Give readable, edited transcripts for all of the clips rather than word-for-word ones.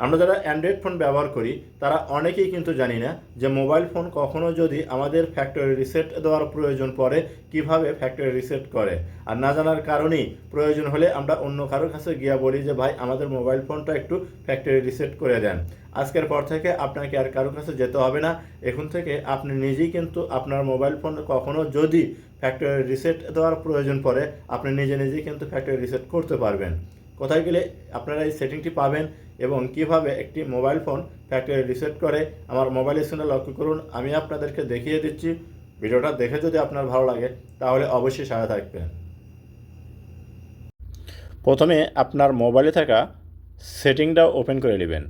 আমরা যারা Android phone ব্যবহার করি তারা অনেকেই কিন্তু জানি না যে মোবাইল ফোন কখনো যদি আমাদের ফ্যাক্টরি রিসেট দেওয়ার প্রয়োজন পড়ে কিভাবে ফ্যাক্টরি রিসেট করে। আর না জানার কারণেই প্রয়োজন হলে আমরা অন্য কারোর কাছে গিয়ে বলি যে ভাই আমাদের মোবাইল ফোনটা একটু ফ্যাক্টরি রিসেট করে দেন। আজকের পর থেকে আপনাকে আর কারোর কাছে যেতে হবে না। এখন থেকে আপনি নিজেই কিন্তু আপনার মোবাইল ফোন কখনো যদি ফ্যাক্টরি রিসেট দেওয়ার প্রয়োজন পড়ে আপনি নিজে নিজেই কিন্তু ফ্যাক্টরি রিসেট করতে পারবেন। কোথায় গেলে আপনারা এই সেটিংটি পাবেন এবং কিভাবে একটি মোবাইল ফোন ফ্যাক্টরি রিসেট করে আমার মোবাইল স্ক্রিনে লক্ষ্য করুন, আমি আপনাদেরকে দেখিয়ে দিচ্ছি। ভিডিওটা দেখে যদি আপনার ভালো লাগে তাহলে অবশ্যই সাথে থাকবেন। প্রথমে আপনার মোবাইলে থাকা সেটিংটা ওপেন করে নেবেন।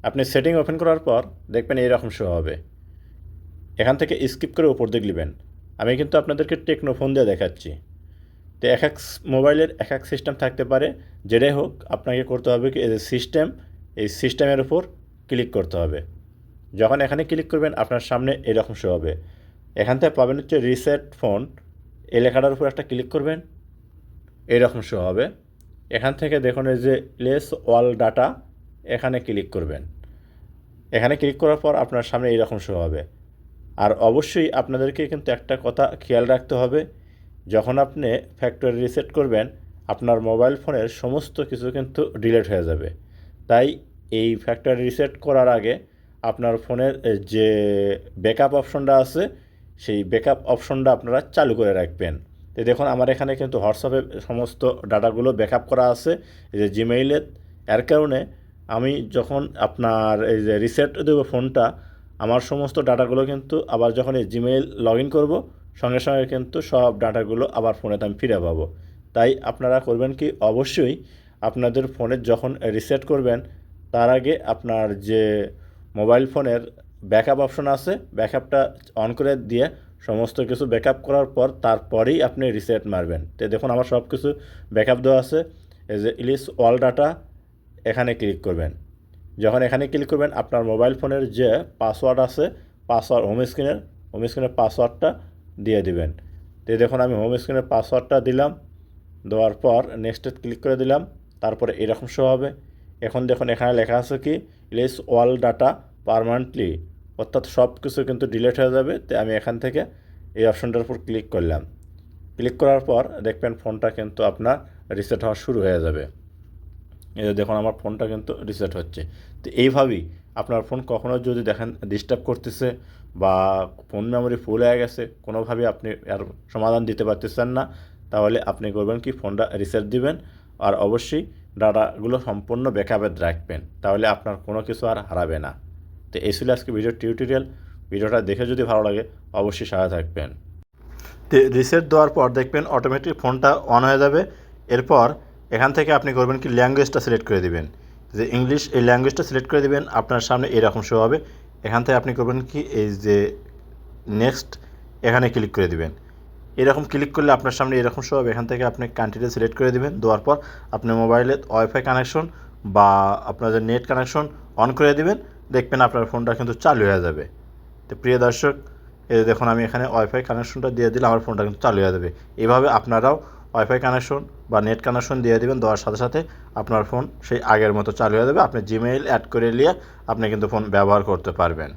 আপনি সেটিং ওপেন করার পর দেখবেন এইরকম শো হবে। এখান থেকে স্কিপ করে উপর দিকে নেবেন। আমি কিন্তু আপনাদেরকে টেকনো ফোন দিয়ে দেখাচ্ছি। তো এক এক মোবাইলের এক এক সিস্টেম থাকতে পারে। যেটাই হোক আপনাকে করতে হবে কি এই যে সিস্টেম, এই সিস্টেমের উপর ক্লিক করতে হবে। যখন এখানে ক্লিক করবেন আপনার সামনে এরকম শো হবে। এখান থেকে পাবেন হচ্ছে রিসেট ফোন, এই লেখাটার উপর একটা ক্লিক করবেন, এইরকম শো হবে। এখান থেকে দেখুন এই যে লেস অল ডাটা, এখানে ক্লিক করবেন। এখানে ক্লিক করার পর আপনার সামনে এইরকম শো হবে। আর অবশ্যই আপনাদেরকে কিন্তু একটা কথা খেয়াল রাখতে হবে, যখন আপনি ফ্যাক্টরি রিসেট করবেন আপনার মোবাইল ফোনের সমস্ত কিছু কিন্তু ডিলিট হয়ে যাবে। তাই এই ফ্যাক্টরি রিসেট করার আগে আপনার ফোনের যে ব্যাকআপ অপশনটা আছে সেই ব্যাকআপ অপশনটা আপনারা চালু করে রাখবেন। তো দেখুন আমার এখানে কিন্তু হোয়াটসঅ্যাপে সমস্ত ডাটাগুলো ব্যাকআপ করা আছে, এই যে জিমেইলে। এর কারণে আমি যখন আপনার এই যে রিসেট দেবো ফোনটা, আমার সমস্ত ডাটাগুলো কিন্তু আবার যখন এই জিমেইল লগ ইন করবো সঙ্গে সঙ্গে কিন্তু সব ডাটাগুলো আবার ফোনেতে আমি ফিরে পাবো। তাই আপনারা করবেন কি, অবশ্যই আপনাদের ফোনের যখন রিসেট করবেন তার আগে আপনার যে মোবাইল ফোনের ব্যাকআপ অপশন আছে ব্যাকআপটা অন করে দিয়ে সমস্ত কিছু ব্যাকআপ করার পর তারপরেই আপনি রিসেট মারবেন। তো দেখুন আমার সব কিছু ব্যাকআপ দেওয়া আছে। এই যে ইলিশ অল ডাটা, এখানে ক্লিক করবেন। যখন এখানে ক্লিক করবেন আপনার মোবাইল ফোনের যে পাসওয়ার্ড আছে, পাসওয়ার্ড হোম স্ক্রিনের পাসওয়ার্ডটা দিয়ে দিবেন। তো দেখুন আমি হোম স্ক্রিনের পাসওয়ার্ডটা দিলাম, দেওয়ার পর নেক্সটে ক্লিক করে দিলাম। তারপরে এরকম শো হবে। এখন দেখুন এখানে লেখা আছে কি ইরেজ অল ডাটা পার্মানেন্টলি, অর্থাৎ সব কিছু কিন্তু ডিলিট হয়ে যাবে। তো আমি এখান থেকে এই অপশনটার উপর ক্লিক করলাম। ক্লিক করার পর দেখবেন ফোনটা কিন্তু আপনার রিসেট হওয়া শুরু হয়ে যাবে। এই যে দেখুন আমার ফোনটা কিন্তু রিসেট হচ্ছে। তো এইভাবেই আপনার ফোন কখনো যদি দেখেন ডিস্টার্ব করতেছে বা ফোন মেমোরি ফুল হয়ে গেছে, কোনোভাবে আপনি আর সমাধান দিতে পারতেছেন না, তাহলে আপনি করবেন কি ফোনটা রিসেট দিবেন। আর অবশ্যই ডাটাগুলো সম্পূর্ণ ব্যাকআপে রাখবেন, তাহলে আপনার কোনো কিছু আর হারাবে না। তো এই ছিল আজকে ভিডিও টিউটোরিয়াল। ভিডিওটা দেখে যদি ভালো লাগে অবশ্যই সাথে থাকবেন। তো রিসেট দেওয়ার পর দেখবেন অটোমেটিক ফোনটা অন হয়ে যাবে। এরপর এখান থেকে আপনি করবেন কি ল্যাঙ্গুয়েজটা সিলেক্ট করে দিবেন, যে ইংলিশ, এই ল্যাঙ্গুয়েজটা সিলেক্ট করে দিবেন। আপনার সামনে এরকম শো হবে। এখান থেকে আপনি করবেন কি এই যে নেক্সট, এখানে ক্লিক করে দিবেন। এরকম ক্লিক করলে আপনার সামনে এরকম শো হবে। এখান থেকে আপনি কান্ট্রিটা সিলেক্ট করে দিবেন। দেওয়ার পর আপনি মোবাইলে ওয়াইফাই কানেকশন বা আপনার যে নেট কানেকশন অন করে দিবেন। দেখবেন আপনার ফোনটা কিন্তু চালু হয়ে যাবে। তো প্রিয় দর্শক, এই যে দেখুন আমি এখানে ওয়াইফাই কানেকশনটা দিয়ে দিলে আমার ফোনটা কিন্তু চালু হয়ে যাবে। এভাবে আপনারাও ওয়াইফাই কানেকশন বা নেট কানেকশন দিয়ে দেবেন। দেওয়ার সাথে সাথে আপনার ফোন সেই আগের মতো চালু হয়ে যাবে। আপনি জিমেইল অ্যাড করে নিয়ে আপনি কিন্তু ফোন ব্যবহার করতে পারবেন।